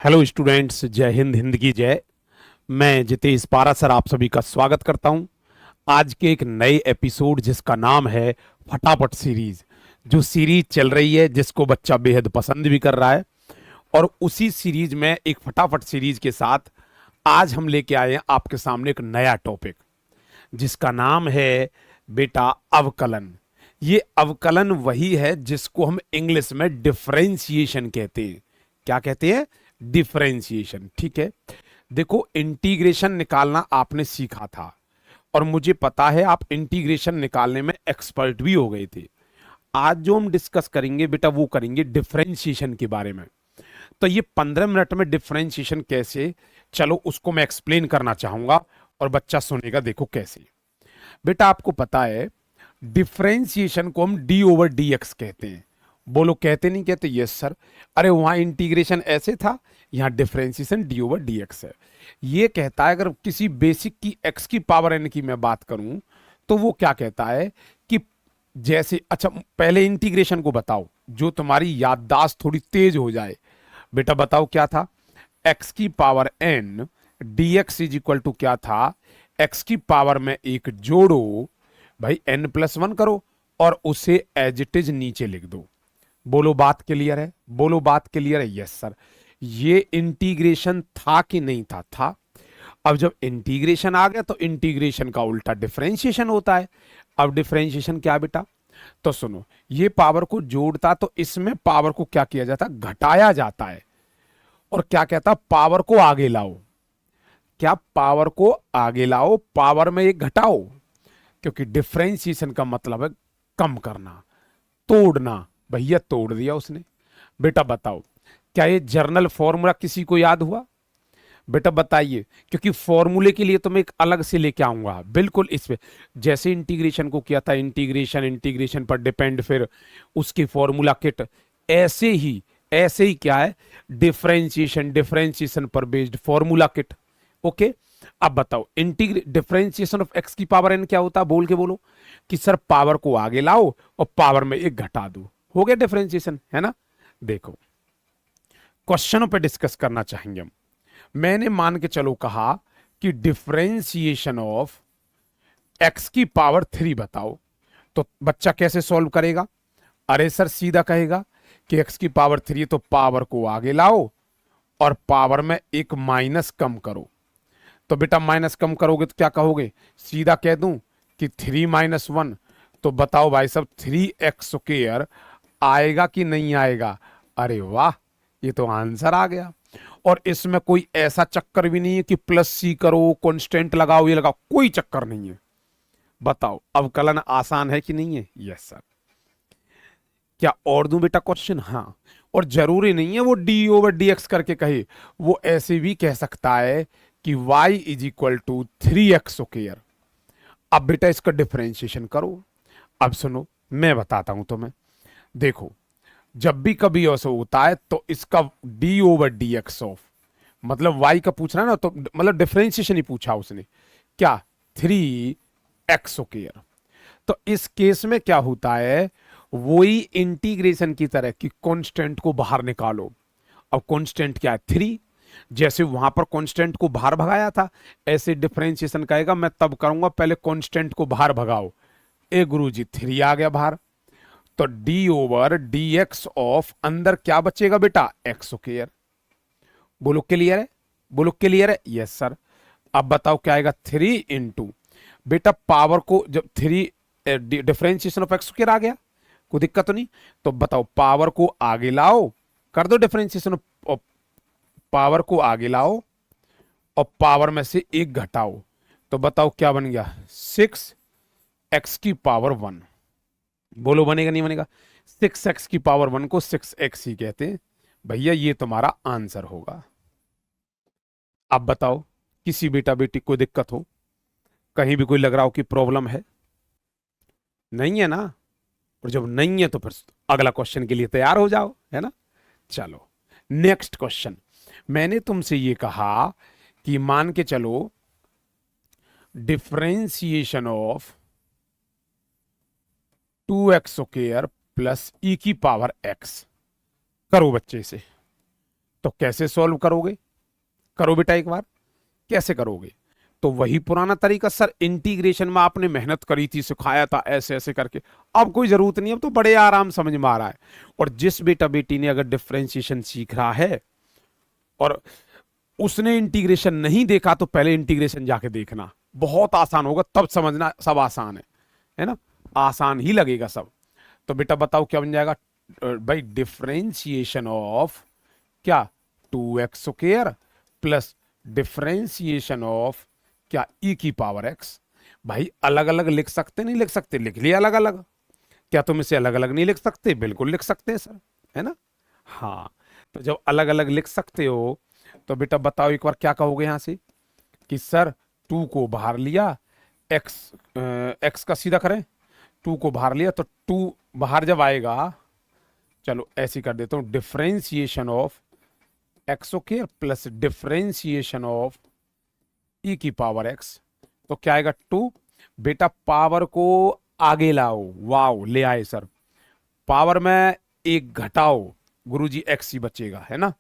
Hello students, जय हिंद, हिंद की जय। मैं जितेश पारा सर आप सभी का स्वागत करता हूं आज के एक नए एपिसोड जिसका नाम है फटाफट सीरीज। जो सीरीज चल रही है जिसको बच्चा बेहद पसंद भी कर रहा है, और उसी सीरीज में एक फटाफट सीरीज के साथ आज हम लेके आए हैं आपके सामने एक नया टॉपिक जिसका नाम है बेटा अवकलन। ये अवकलन वही है जिसको हम इंग्लिश में डिफरेंशिएशन कहते हैं। क्या कहते हैं? डिफरेंशिएशन। ठीक है, देखो इंटीग्रेशन निकालना आपने सीखा था, और मुझे पता है आप इंटीग्रेशन निकालने में एक्सपर्ट भी हो गए थे। आज जो हम डिस्कस करेंगे बेटा वो करेंगे डिफरेंशिएशन के बारे में। तो ये 15 मिनट में डिफरेंशिएशन कैसे, चलो उसको मैं एक्सप्लेन करना चाहूंगा और बच्चा सुनेगा। देखो कैसे। बेटा आपको पता है डिफरेंशिएशन को हम डी ओवर डी एक्स कहते हैं। बोलो कहते नहीं कहते? Yes sir. अरे वहां इंटीग्रेशन ऐसे था, यहाँ differentiation D over D x है। ये कहता है अगर किसी बेसिक की एक्स की पावर एन की मैं बात करूं तो वो क्या कहता है कि जैसे, अच्छा पहले इंटीग्रेशन को बताओ जो तुम्हारी याददाश्त थोड़ी तेज हो जाए। बेटा बताओ क्या था? एक्स की power n d x is equal to क्या था? एक्स की पावर में एक जोड़ो भाई, एन प्लस वन करो और उसे एज इट इज नीचे लिख दो। बोलो बात क्लियर है? बोलो बात क्लियर है? Yes sir. ये इंटीग्रेशन था कि नहीं था? था। अब जब इंटीग्रेशन आ गया तो इंटीग्रेशन का उल्टा डिफरेंशिएशन होता है। अब डिफरेंशिएशन क्या बेटा? तो सुनो, ये पावर को जोड़ता तो इसमें पावर को क्या किया जाता? घटाया जाता है। और क्या कहता? पावर को आगे लाओ। क्या? पावर को आगे लाओ, पावर में एक घटाओ। क्योंकि डिफरेंशिएशन का मतलब है कम करना, तोड़ना। भैया तोड़ दिया उसने। बेटा बताओ, क्या ये जर्नल फॉर्मूला किसी को याद हुआ? बेटा बताइए, क्योंकि फॉर्मूले के लिए तो मैं एक अलग से लेके आऊंगा बिल्कुल इस पे। जैसे इंटीग्रेशन को किया था, इंटीग्रेशन इंटीग्रेशन पर डिपेंड, फिर उसकी फॉर्मूला किट। ऐसे ही क्या है? डिफरेंशिएशन डिफरेंशिएशन पर बेस्ड फॉर्मूला किट। ओके। अब बताओ डिफरेंशिएशन ऑफ एक्स की पावर एन क्या होता है? बोल के बोलो कि सर पावर को आगे लाओ और पावर में एक घटा दो। हो गया डिफरेंशिएशन, है ना? देखो क्वेश्चनों पे डिस्कस करना चाहेंगे हम। मैंने मान के चलो कहा कि डिफरेंशिएशन ऑफ एक्स की पावर थ्री बताओ, तो बच्चा कैसे सॉल्व करेगा? अरे सर सीधा कहेगा कि एक्स की पावर थ्री है तो पावर को आगे लाओ और पावर में एक माइनस कम करो। तो बेटा माइनस कम करोगे तो क्या कहोगे? सीधा कह दूं कि थ्री माइनस वन। तो बताओ भाई साहब, थ्री एक्स स्क्वेयर आएगा कि नहीं आएगा? अरे वाह, ये तो आंसर आ गया। और इसमें कोई ऐसा चक्कर भी नहीं है कि प्लस सी करो, कांस्टेंट लगाओ, ये लगाओ, कोई चक्कर नहीं है। बताओ अवकलन आसान है कि नहीं है? Yes sir. क्या और दूं बेटा क्वेश्चन? हाँ। और जरूरी नहीं है वो डी ओवर डी एक्स करके कहे, वो ऐसे भी कह सकता है कि y is equal to three x square. अब बेटा इसका डिफरेंशिएशन करो। अब सुनो मैं बताता हूं तुम्हें। देखो जब भी कभी ऐसा होता है तो इसका D over D x of, मतलब y का पूछ रहा है ना, तो मतलब डिफरेंशिएशन ही पूछा उसने। क्या? Three x square. तो इस केस में क्या होता है? वही इंटीग्रेशन की तरह कि कांस्टेंट को बाहर निकालो। अब कांस्टेंट क्या है? थ्री। जैसे वहां पर कांस्टेंट को बाहर भगाया था, ऐसे डिफरेंशिएशन कहेगा मैं तब करूंगा, पहले कांस्टेंट को बाहर भगाओ। ए गुरुजी थ्री आ गया बाहर, तो D over D x of अंदर क्या बचेगा बेटा? X square. बोलो क्लियर है? बोलो क्लियर है? Yes sir. अब बताओ क्या आएगा? थ्री इंटू, बेटा पावर को जब three, differentiation of x square आ गया, कोई दिक्कत तो नहीं। तो बताओ पावर को आगे लाओ, कर दो डिफरेंशिएशन ऑफ, पावर को आगे लाओ और पावर में से एक घटाओ। तो बताओ क्या बन गया? सिक्स एक्स की पावर वन। बोलो बनेगा नहीं बनेगा? सिक्स एक्स की पावर वन को सिक्स एक्स ही कहते हैं। भैया ये तुम्हारा आंसर होगा। अब बताओ किसी बेटा बेटी को दिक्कत हो, कहीं भी कोई लग रहा हो कि प्रॉब्लम है? नहीं है ना? और जब नहीं है तो फिर अगला क्वेश्चन के लिए तैयार हो जाओ, है ना? चलो नेक्स्ट क्वेश्चन। मैंने तुमसे ये कहा कि मान के चलो differentiation of two x square plus e की पावर एक्स करो बच्चे से। तो कैसे सॉल्व करोगे? करो बेटा एक बार, कैसे करोगे? तो वही पुराना तरीका सर, इंटीग्रेशन में आपने मेहनत करी थी, सिखाया था ऐसे ऐसे करके। अब कोई जरूरत नहीं, अब तो बड़े आराम समझ में आ रहा है। और जिस बेटा बेटी ने अगर डिफरेंशिएशन सीख रहा है और उसने इंटीग्रेशन नहीं देखा, तो पहले इंटीग्रेशन जाके देखना, बहुत आसान होगा, तब समझना सब आसान है ना, आसान ही लगेगा सब। तो बेटा बताओ क्या बन जाएगा? भाई डिफरेंशिएशन ऑफ क्या, 2x² प्लस डिफरेंशिएशन ऑफ क्या, e की पावर x। भाई अलग अलग लिख सकते नहीं लिख सकते, लिख लिया अलग अलग। क्या तुम इसे अलग अलग नहीं लिख सकते? बिल्कुल लिख सकते हैं सर, है ना। हाँ, तो जब अलग अलग लिख सकते हो तो बेटा बताओ एक बार क्या कहोगे यहां से कि सर 2 को बाहर लिया, x x का सीधा करें, 2 को बाहर लिया तो 2 बाहर जब आएगा, चलो ऐसे कर देता हूं, differentiation of x² plus differentiation of e की पावर x। तो क्या आएगा? 2। बेटा पावर को आगे लाओ, वाओ ले आए सर। पावर में एक घटाओ, गुरुजी x ही बचेगा, है ना,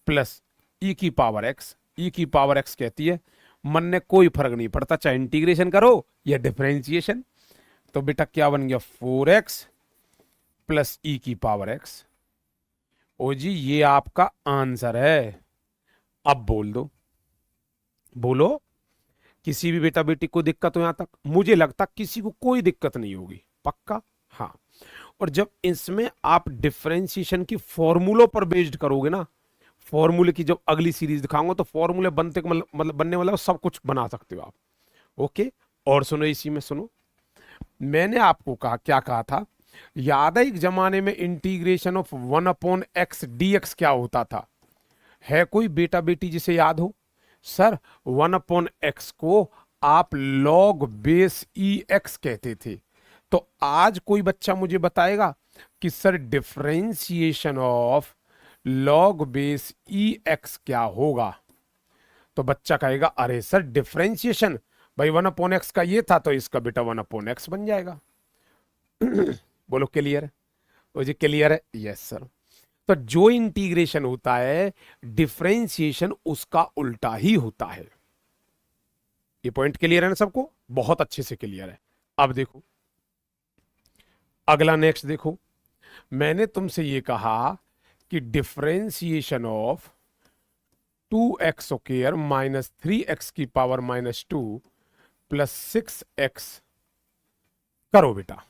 प्लस e की पावर x। e की पावर x कहती है मन में कोई फर्क नहीं पड़ता, चाहे इंटीग्रेशन करो या डिफरेंशिएशन। तो बेटा क्या बन गया? 4x प्लस e की पावर x। ओ जी ये आपका आंसर है। अब बोल दो, बोलो, किसी भी बेटा बेटी को दिक्कत हो यहां तक? मुझे लगता किसी को कोई दिक्कत नहीं होगी, पक्का। हाँ, और जब इसमें आप डिफरेंशिएशन की फॉर्मूलों पर बेस्ड करोगे ना, फॉर्मूले की जब अगली सीरीज दिखाऊंगा तो फॉर्मूले बनते मतलब बनने वाला सब कुछ बना सकते हो आप। ओके, और सुनो, इसी में सुनो, मैंने आपको कहा, क्या कहा था, याद है एक जमाने में इंटीग्रेशन ऑफ 1/x dx क्या होता था? है कोई बेटा बेटी जिसे याद हो? सर 1/x को आप log बेस ex कहते थे। तो आज कोई बच्चा मुझे बताएगा कि sir differentiation of log base ex क्या होगा? तो बच्चा कहेगा अरे सर डिफरेंशिएशन, भाई 1/x का ये था तो इसका बेटा 1/x बन जाएगा। बोलो क्लियर है? वो जी क्लियर है, यस सर। तो जो इंटीग्रेशन होता है, डिफरेंशिएशन उसका उल्टा ही होता है। ये पॉइंट क्लियर है ना सबको? बहुत अच्छे से क्लियर है। अब देखो अगला, नेक्स्ट देखो, मैंने तुमसे ये कहा कि differentiation of 2x² minus 3x की पावर -2 प्लस 6x करो बेटा।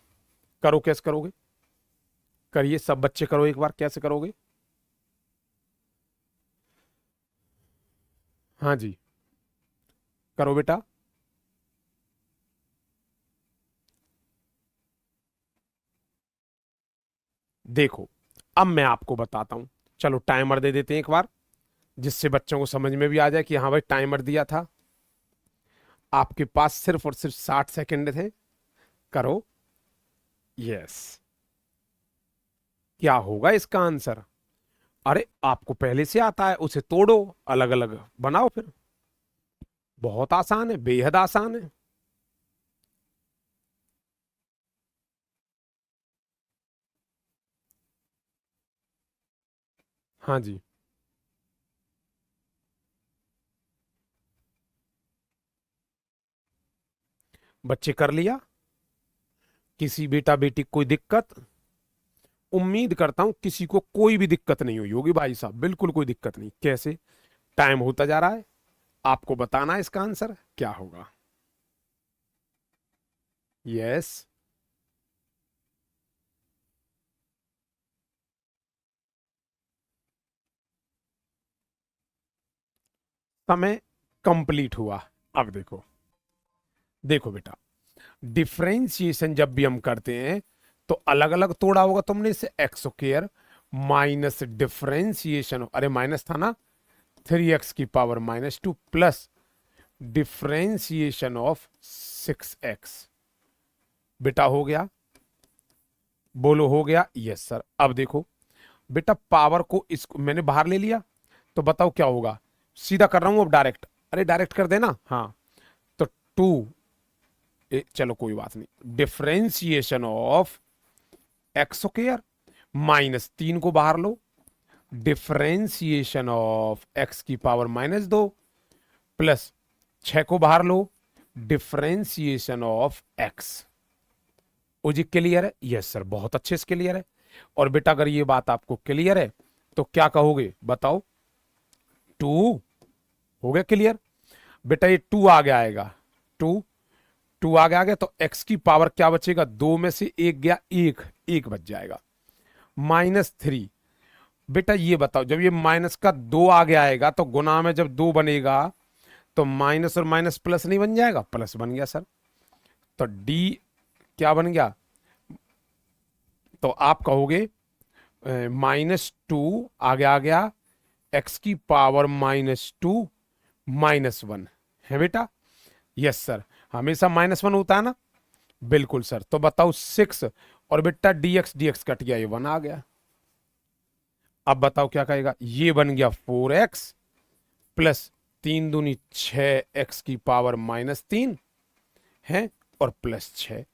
करो, कैसे करोगे? करिए सब बच्चे, करो एक बार, कैसे करोगे? हाँ जी, करो बेटा। देखो अब मैं आपको बताता हूं, चलो टाइमर दे देते हैं एक बार, जिससे बच्चों को समझ में भी आ जाए कि हाँ भाई टाइमर दिया था। आपके पास सिर्फ और सिर्फ 60 सेकंड थे। करो, यस। क्या होगा इसका आंसर? अरे आपको पहले से आता है, उसे तोड़ो, अलग अलग बनाओ फिर। बहुत आसान है, बेहद आसान है। हाँ जी, बच्चे कर लिया? किसी बेटा बेटी को कोई दिक्कत? उम्मीद करता हूं किसी को कोई भी दिक्कत नहीं हुई होगी भाई साहब, बिल्कुल कोई दिक्कत नहीं। कैसे? टाइम होता जा रहा है, आपको बताना है इसका आंसर क्या होगा। यस, समय कंप्लीट हुआ। अब देखो, देखो बेटा, डिफरेंशिएशन जब भी हम करते हैं तो अलग अलग तोड़ा होगा तुमने इसे, x² माइनस डिफरेंशिएशन, अरे माइनस था ना, 3x की power -2 plus differentiation of 6x। बेटा हो गया? बोलो हो गया? Yes sir. अब देखो बेटा, पावर को इसको मैंने बाहर ले लिया, तो बताओ क्या होगा? सीधा कर रहा हूं अब डायरेक्ट, अरे डायरेक्ट कर देना। हाँ, तो 2, चलो कोई बात नहीं, डिफरेंशिएशन ऑफ x² -3 को बाहर लो, डिफरेंशिएशन ऑफ एक्स की पावर -2 प्लस 6 को बाहर लो, डिफरेंशिएशन ऑफ एक्स। ओ जी क्लियर है? यस सर, बहुत अच्छे से क्लियर है। और बेटा अगर ये बात आपको क्लियर है तो क्या कहोगे बताओ? 2 हो गया क्लियर? बेटा ये 2 आगे आएगा, 2 2 आगे आ गया तो एक्स की पावर क्या बचेगा? 2 में से 1 गया, 1 1 बच जाएगा, -3। बेटा ये बताओ, जब ये माइनस का 2 आगे आएगा तो गुना में जब 2 बनेगा तो माइनस और माइनस प्लस नहीं बन जाएगा? प्लस बन गया सर। तो डी क्या बन गया? तो आप कहोगे -2 आगे आ गया, एक्स की पावर -2 -1 है बेटा? यस सर, हमेशा -1 होता है ना? बिल्कुल सर। तो बताओ 6, और बेटा dx dx कट गया, ये 1 आ गया। अब बताओ क्या कहेगा? ये बन गया 4x प्लस 3 दूनी 6x की पावर -3 है, और प्लस 6।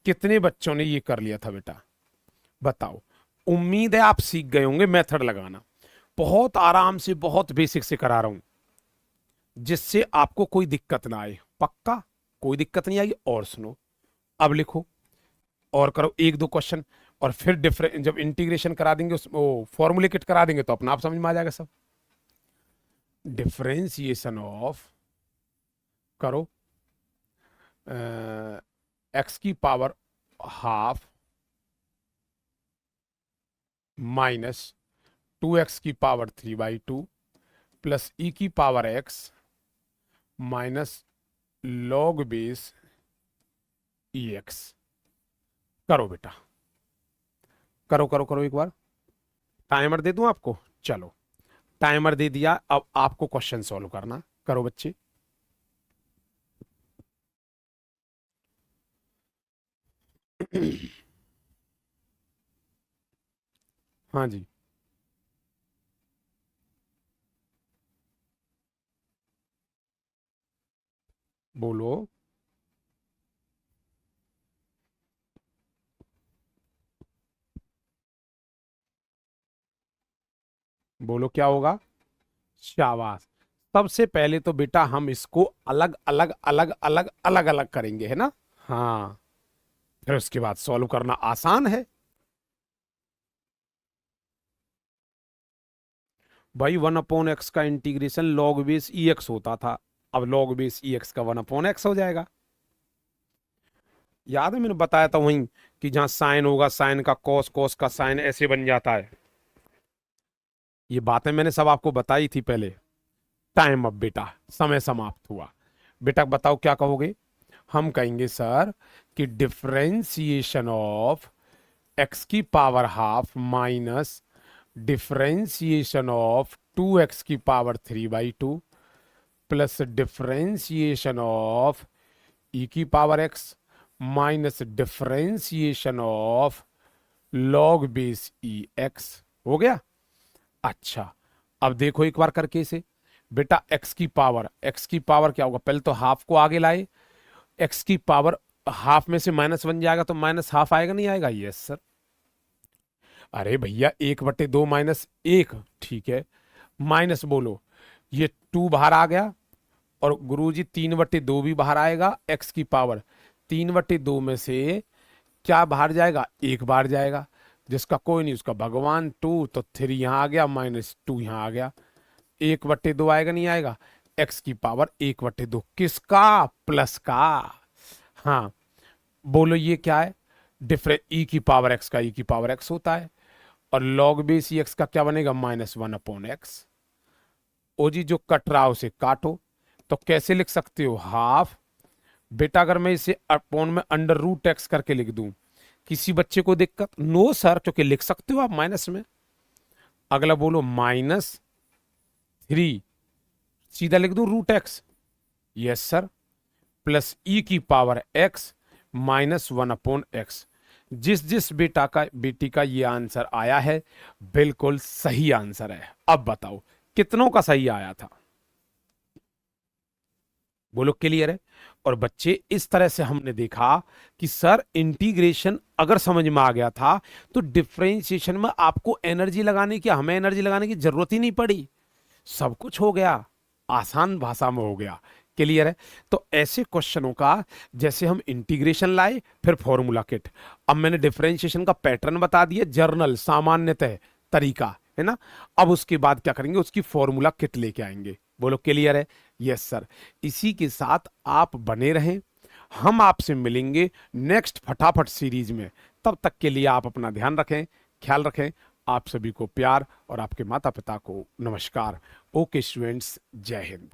कितने बच्चों ने ये कर लिया था बेटा बताओ? उम्मीद है आप सीख गए होंगे मेथड लगाना। बहुत आराम से, बहुत बेसिक से करा रहा हूं, जिससे आपको कोई दिक्कत ना आए। पक्का कोई दिक्कत नहीं आएगी। और सुनो, अब लिखो और करो 1-2 क्वेश्चन, और फिर डिफरेंट जब इंटीग्रेशन करा देंगे, उस वो फॉर्मुलेट करा देंगे तो अपना आप समझ में आ जाएगा सब। डिफरेंशिएशन ऑफ करो एक्स की पावर हाफ -2x की पावर 3/2 प्लस ई की power x minus log base e x. करो बेटा, करो करो करो एक बार। टाइमर दे दूं आपको? चलो टाइमर दे दिया, अब आपको क्वेश्चन सॉल्व करना। करो बच्चे। हाँ जी, बोलो बोलो क्या होगा? शाबाश। सबसे पहले तो बेटा हम इसको अलग अलग अलग अलग अलग अलग करेंगे, है ना? हाँ, फिर उसके बाद सॉल्व करना आसान है भाई। 1/x का integration log base e x होता था, अब लॉग बेस ई एक्स का 1/x हो जाएगा। याद है मैंने बताया था वहीं कि जहां साइन होगा, साइन का कॉस, कॉस का साइन, ऐसे बन जाता है। ये बातें मैंने सब आपको बताई थी पहले। टाइम अब बेटा, समय समाप्त हुआ। बेटा बताओ क्या कहोगे? हम कहेंगे सर कि डिफरेंशिएशन ऑफ एक्स की power half minus differentiation of 2x की पावर 3/2 प्लस डिफरेंशिएशन ऑफ ई की power x minus differentiation of log base e x हो गया। अच्छा, अब देखो एक बार करके इसे। बेटा एक्स की पावर क्या होगा? पहले तो हाफ को आगे लाए, एक्स की पावर हाफ में से माइनस बन जाएगा तो माइनस हाफ आएगा नहीं आएगा? Yes sir. अरे भैया 1/2 -1, ठीक है, माइनस बोलो, ये 2 बाहर आ गया, और गुरुजी 3/2 भी बाहर आएगा। एक्स की पावर 3/2 में से क्या बाहर जाएगा? 1 बाहर जाएगा, जिसका कोई नहीं उसका भगवान। 2 तो 3 यहां आ गया, -2 यहां आ गया, 1/2 आएगा नहीं आएगा? एक्स की पावर 1/2 किसका? प्लस का। हाँ, बोलो ये क्या है? डिफरेंट ई की पावर एक्स का ई की पावर एक्स होता है, और लॉग बेस ई एक्स का क्या बनेगा? -1/x। ओ जी, जो कट रहा उसे काटो। तो कैसे लिख सकते हो? हाफ। बेटा अगर मैं इसे अपॉन में √x करके लिख दूं, किसी बच्चे को दिक्कत? नो सर, क्योंकि लिख सकते हो आप माइनस में। अगला बोलो -3, सीधा लिख दूं √x? Yes sir. Plus e की पावर x -1/x। जिस जिस बेटा का बेटी का ये आंसर आया है, बिल्कुल सही आंसर है। अब बताओ कितनों का सही आया था? बोलो क्लियर है? और बच्चे इस तरह से हमने देखा कि सर इंटीग्रेशन अगर समझ में आ गया था तो डिफरेंशिएशन में आपको एनर्जी लगाने की, हमें एनर्जी लगाने की जरूरत ही नहीं पड़ी, सब कुछ हो गया, आसान भाषा में हो गया। क्लियर है? तो ऐसे क्वेश्चनों का जैसे हम इंटीग्रेशन लाए फिर फॉर्मूला किट, अब मैंने डिफरेंशिएशन का पैटर्न बता दिया, जर्नल सामान्यतः तरीका है ना, अब उसके बाद क्या करेंगे, उसकी फॉर्मूला किट लेके आएंगे। बोलो क्लियर है? Yes sir. इसी के साथ आप बने रहें, हम आपसे मिलेंगे नेक्स्ट फटाफट सीरीज में। तब तक के लिए आप अपना ध्यान रखें, ख्याल रखें। आप सभी को प्यार और आपके माता पिता को नमस्कार। ओके स्टूडेंट्स, जय हिंद।